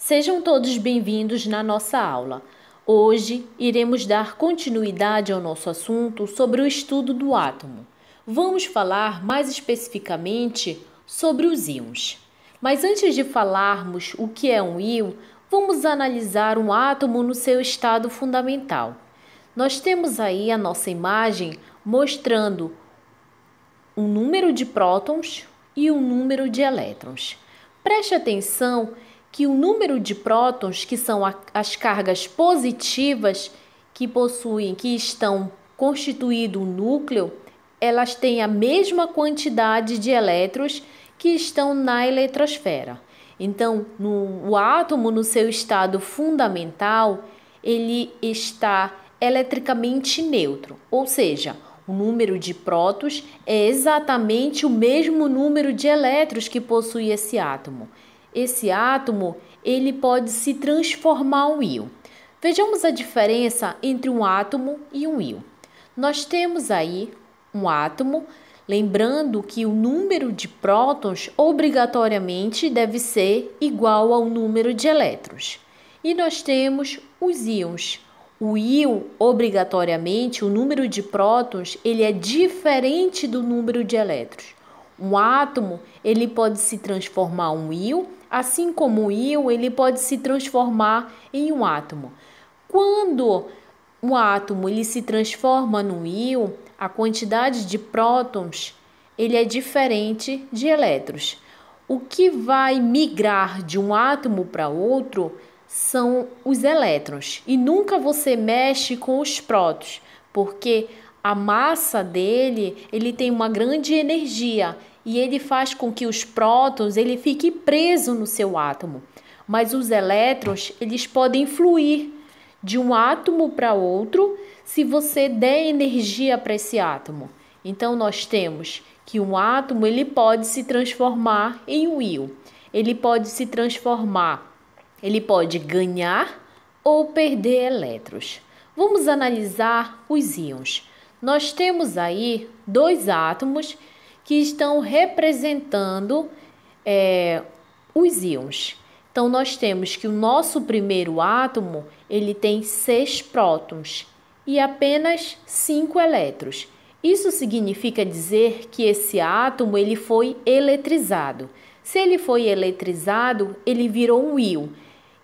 Sejam todos bem-vindos na nossa aula. Hoje iremos dar continuidade ao nosso assunto sobre o estudo do átomo. Vamos falar mais especificamente sobre os íons. Mas antes de falarmos o que é um íon, vamos analisar um átomo no seu estado fundamental. Nós temos aí a nossa imagem mostrando um número de prótons e um número de elétrons. Preste atenção que o número de prótons, que são as cargas positivas que estão constituindo o núcleo, elas têm a mesma quantidade de elétrons que estão na eletrosfera. Então, o átomo, no seu estado fundamental, ele está eletricamente neutro, ou seja, o número de prótons é exatamente o mesmo número de elétrons que possui esse átomo. Esse átomo, ele pode se transformar em um íon. Vejamos a diferença entre um átomo e um íon. Nós temos aí um átomo, lembrando que o número de prótons obrigatoriamente deve ser igual ao número de elétrons. E nós temos os íons. O íon, obrigatoriamente, o número de prótons, ele é diferente do número de elétrons. Um átomo, ele pode se transformar em um íon, assim como o íon, ele pode se transformar em um átomo. Quando um átomo ele se transforma num íon, a quantidade de prótons ele é diferente de elétrons. O que vai migrar de um átomo para outro são os elétrons. E nunca você mexe com os prótons, porque a massa dele ele tem uma grande energia e ele faz com que os prótons ele fique preso no seu átomo. Mas os elétrons eles podem fluir de um átomo para outro se você der energia para esse átomo. Então nós temos que um átomo ele pode se transformar em um íon. Ele pode se transformar, ele pode ganhar ou perder elétrons. Vamos analisar os íons. Nós temos aí dois átomos que estão representando os íons. Então, nós temos que o nosso primeiro átomo ele tem 6 prótons e apenas 5 elétrons. Isso significa dizer que esse átomo ele foi eletrizado. Se ele foi eletrizado, ele virou um íon.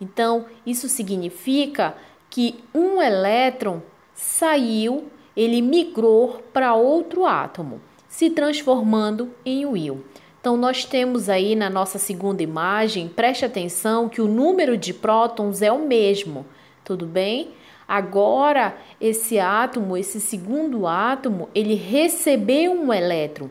Então, isso significa que um elétron saiu, ele migrou para outro átomo, se transformando em um íon. Então, nós temos aí na nossa segunda imagem, preste atenção que o número de prótons é o mesmo, tudo bem? Agora, esse átomo, esse segundo átomo, ele recebeu um elétron.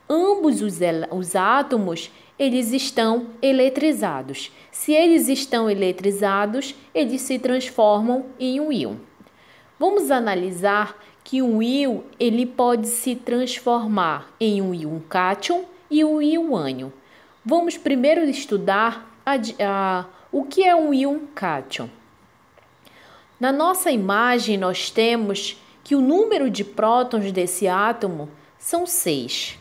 Ambos os átomos, eles estão eletrizados. Se eles estão eletrizados, eles se transformam em um íon. Vamos analisar que um íon ele pode se transformar em um íon cátion e um íon ânion. Vamos primeiro estudar o que é um íon cátion. Na nossa imagem, nós temos que o número de prótons desse átomo são 6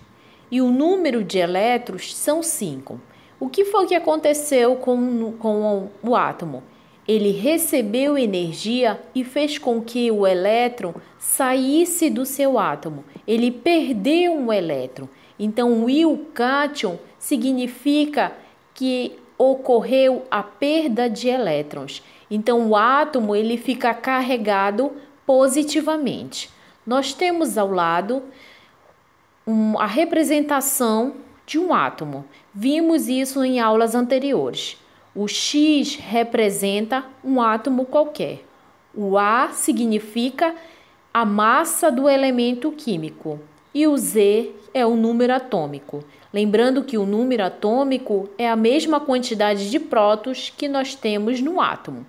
e o número de elétrons são 5. O que foi que aconteceu com o átomo? Ele recebeu energia e fez com que o elétron saísse do seu átomo. Ele perdeu um elétron. Então, o íon cátion significa que ocorreu a perda de elétrons. Então, o átomo ele fica carregado positivamente. Nós temos ao lado a representação de um átomo. Vimos isso em aulas anteriores. O X representa um átomo qualquer. O A significa a massa do elemento químico. E o Z é o número atômico. Lembrando que o número atômico é a mesma quantidade de prótons que nós temos no átomo.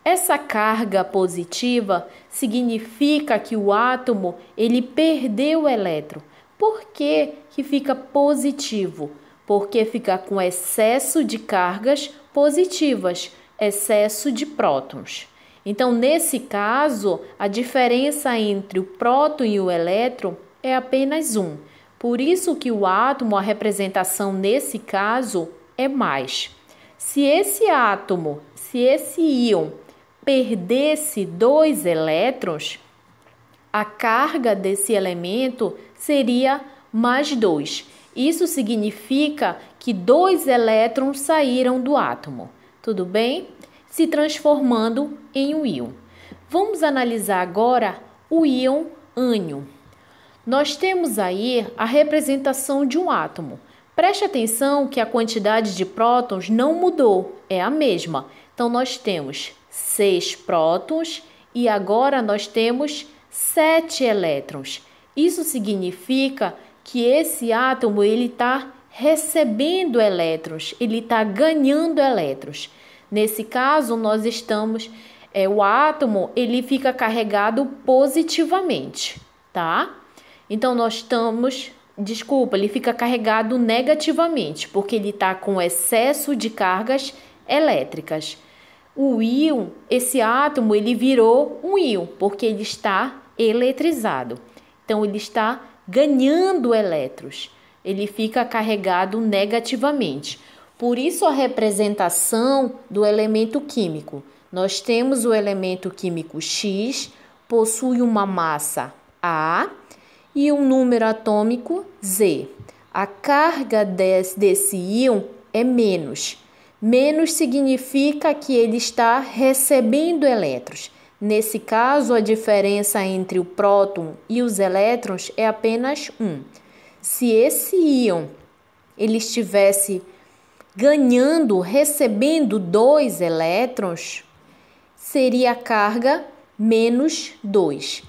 Essa carga positiva significa que o átomo ele perdeu o elétron. Por que fica positivo? Porque fica com excesso de cargas positivas, excesso de prótons. Então, nesse caso, a diferença entre o próton e o elétron é apenas 1. Por isso que o átomo, a representação nesse caso, é mais. Se se esse íon perdesse 2 elétrons, a carga desse elemento seria mais 2. Isso significa que 2 elétrons saíram do átomo, tudo bem? Se transformando em um íon. Vamos analisar agora o íon ânion. Nós temos aí a representação de um átomo. Preste atenção que a quantidade de prótons não mudou, é a mesma. Então, nós temos 6 prótons e agora nós temos 7 elétrons. Isso significa que esse átomo está recebendo elétrons, ele está ganhando elétrons. Nesse caso, nós estamos, o átomo ele fica carregado positivamente, tá? Então, ele fica carregado negativamente, porque ele está com excesso de cargas elétricas. O íon, esse átomo, ele virou um íon, porque ele está eletrizado. Então, ele está ganhando elétrons. Ele fica carregado negativamente. Por isso, a representação do elemento químico. Nós temos o elemento químico X, possui uma massa A e um número atômico Z. A carga desse íon é menos. Menos significa que ele está recebendo elétrons. Nesse caso, a diferença entre o próton e os elétrons é apenas 1. Se esse íon ele estivesse recebendo 2 elétrons, seria a carga menos 2.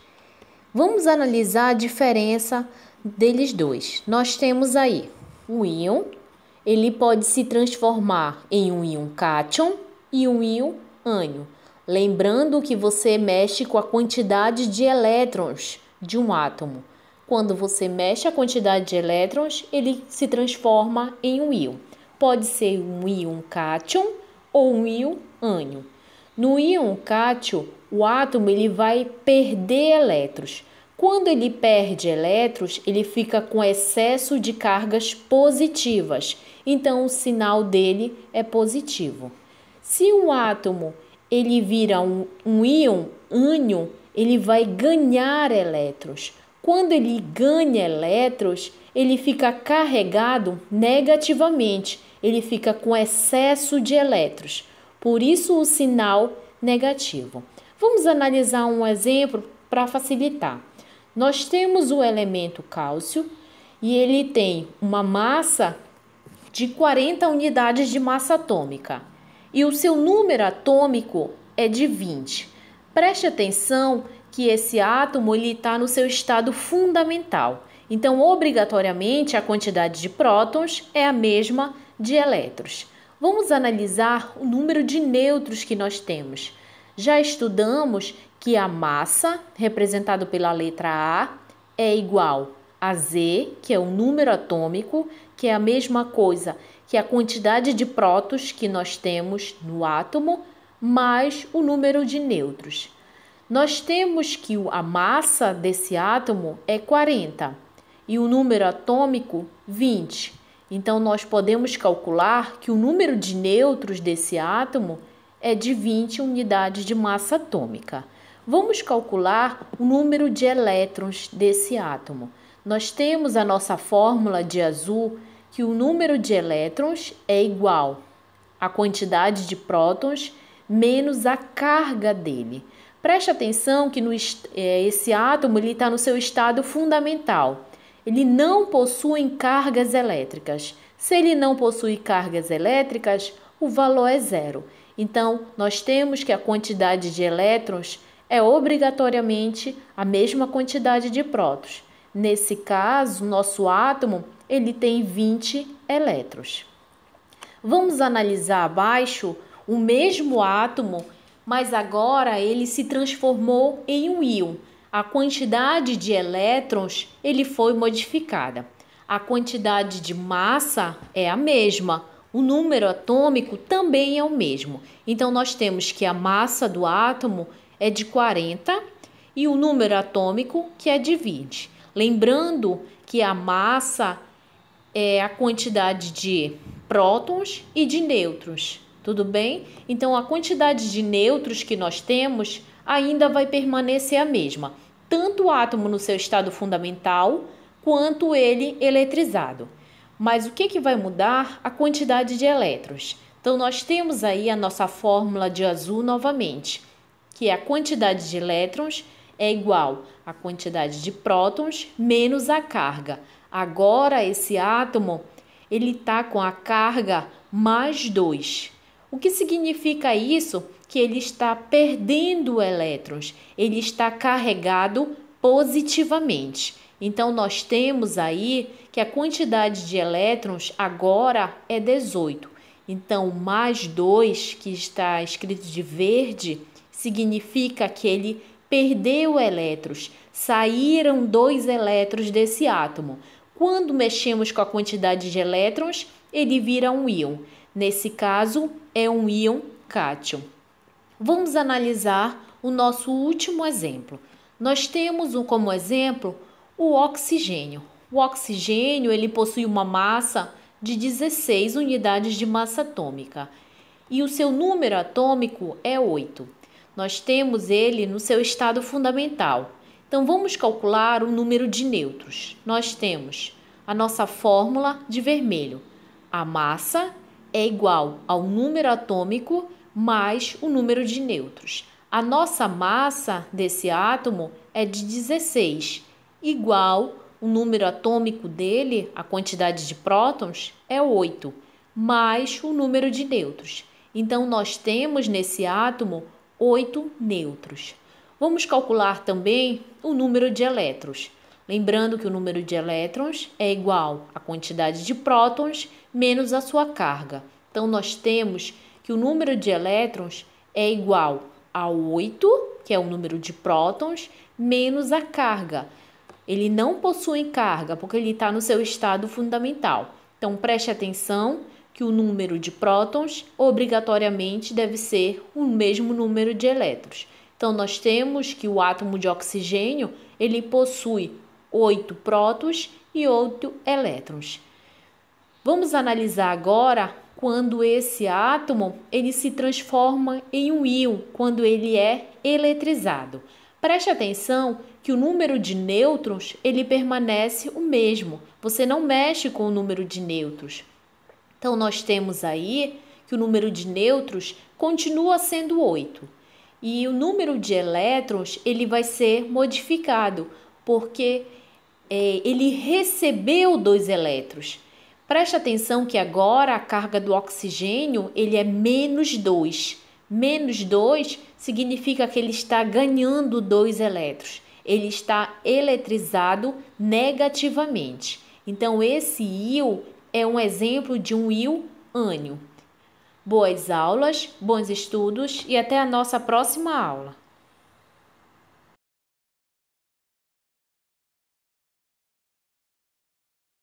Vamos analisar a diferença deles dois. Nós temos aí o íon, ele pode se transformar em um íon cátion e um íon ânion. Lembrando que você mexe com a quantidade de elétrons de um átomo. Quando você mexe a quantidade de elétrons, ele se transforma em um íon. Pode ser um íon cátion ou um íon ânion. No íon cátion, o átomo ele vai perder elétrons. Quando ele perde elétrons, ele fica com excesso de cargas positivas. Então, o sinal dele é positivo. Se um átomo ele vira um íon ânion, ele vai ganhar elétrons. Quando ele ganha elétrons, ele fica carregado negativamente. Ele fica com excesso de elétrons. Por isso, o sinal negativo. Vamos analisar um exemplo para facilitar. Nós temos o elemento cálcio e ele tem uma massa de 40 unidades de massa atômica e o seu número atômico é de 20. Preste atenção que esse átomo está no seu estado fundamental. Então, obrigatoriamente, a quantidade de prótons é a mesma de elétrons. Vamos analisar o número de nêutrons que nós temos. Já estudamos que a massa, representada pela letra A, é igual a Z, que é o número atômico, que é a mesma coisa que a quantidade de prótons que nós temos no átomo, mais o número de nêutrons. Nós temos que a massa desse átomo é 40 e o número atômico 20. Então, nós podemos calcular que o número de nêutrons desse átomo é de 20 unidades de massa atômica. Vamos calcular o número de elétrons desse átomo. Nós temos a nossa fórmula de azul que o número de elétrons é igual à quantidade de prótons menos a carga dele. Preste atenção que esse átomo está no seu estado fundamental. Ele não possui cargas elétricas. Se ele não possui cargas elétricas, o valor é zero. Então, nós temos que a quantidade de elétrons é obrigatoriamente a mesma quantidade de prótons. Nesse caso, nosso átomo ele tem 20 elétrons. Vamos analisar abaixo o mesmo átomo, mas agora ele se transformou em um íon. A quantidade de elétrons ele foi modificada. A quantidade de massa é a mesma. O número atômico também é o mesmo. Então, nós temos que a massa do átomo é de 40 e o número atômico que é de 20. Lembrando que a massa é a quantidade de prótons e de nêutrons. Tudo bem? Então, a quantidade de nêutrons que nós temos ainda vai permanecer a mesma, tanto o átomo no seu estado fundamental, quanto ele eletrizado. Mas o que vai mudar? A quantidade de elétrons. Então, nós temos aí a nossa fórmula de azul novamente, que é a quantidade de elétrons é igual à quantidade de prótons menos a carga. Agora, esse átomo ele está com a carga mais 2. O que significa isso? Que ele está perdendo elétrons, ele está carregado positivamente. Então, nós temos aí que a quantidade de elétrons agora é 18. Então, mais 2, que está escrito de verde, significa que ele perdeu elétrons, saíram 2 elétrons desse átomo. Quando mexemos com a quantidade de elétrons, ele vira um íon. Nesse caso, é um íon cátion. Vamos analisar o nosso último exemplo. Nós temos como exemplo o oxigênio. O oxigênio ele possui uma massa de 16 unidades de massa atômica e o seu número atômico é 8. Nós temos ele no seu estado fundamental. Então, vamos calcular o número de nêutrons. Nós temos a nossa fórmula de vermelho. A massa é igual ao número atômico mais o número de nêutrons. A nossa massa desse átomo é de 16, igual o número atômico dele, a quantidade de prótons, é 8, mais o número de nêutrons. Então, nós temos nesse átomo 8 nêutrons. Vamos calcular também o número de elétrons. Lembrando que o número de elétrons é igual à quantidade de prótons menos a sua carga. Então, nós temos que o número de elétrons é igual a 8, que é o número de prótons, menos a carga. Ele não possui carga, porque ele está no seu estado fundamental. Então, preste atenção que o número de prótons obrigatoriamente deve ser o mesmo número de elétrons. Então, nós temos que o átomo de oxigênio ele possui 8 prótons e 8 elétrons. Vamos analisar agora quando esse átomo ele se transforma em um íon, quando ele é eletrizado. Preste atenção que o número de nêutrons ele permanece o mesmo. Você não mexe com o número de nêutrons. Então, nós temos aí que o número de nêutrons continua sendo 8. E o número de elétrons ele vai ser modificado, porque ele recebeu 2 elétrons. Preste atenção que agora a carga do oxigênio ele é menos 2. Menos 2 significa que ele está ganhando 2 elétrons. Ele está eletrizado negativamente. Então, esse íon é um exemplo de um íon ânion. Boas aulas, bons estudos e até a nossa próxima aula.